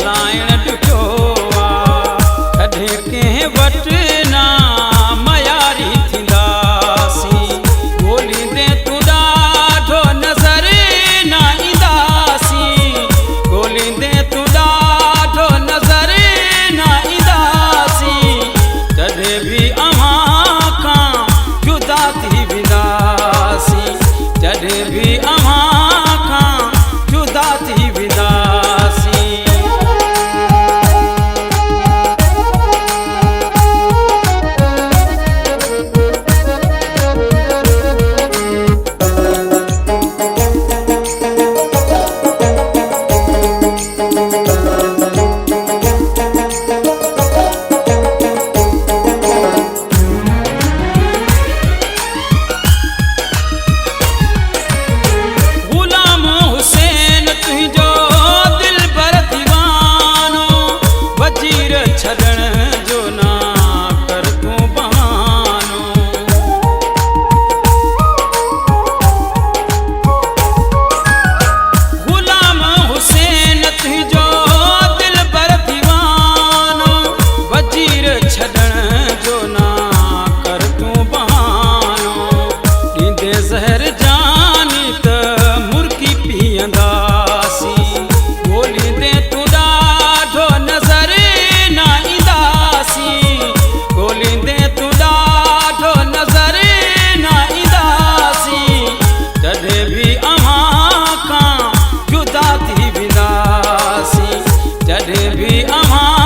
हलाइण ॾुखियो आहे। कॾहिं कंहिं वटि ना मयारी थींदासीं, ॻोल्हींदे तूं ॾाढो नज़र न ईंदासीं, ॻोल्हींदे तूं ॾाढो नज़र न ईंदासीं। जॾहिं बि अव्हां खां जुदा थी वेंदासीं, जॾहिं बि अव्हां खां जुदा थी वेंदासीं। गुलाम हुसैन तुंहिंजो दिलबर दीवानो, वजीर छॾण जो ना कर तूं बहानो। गुलाम हुसैन तुंहिंजो दिलबर दीवानो, वजीर छॾण जो ना कर तूं बहानो। ॾींदे ज़हर जानी त मुर्गी पीअंदासीं, ॻोल्हींदे तूं ॾाढो नज़र न ईंदासीं, ॻोल्हींदे तूं ॾाढो नज़र न ईंदासीं। जॾहिं बि अव्हां खां जुदा थी वेंदासीं, जॾहिं बि अव्हां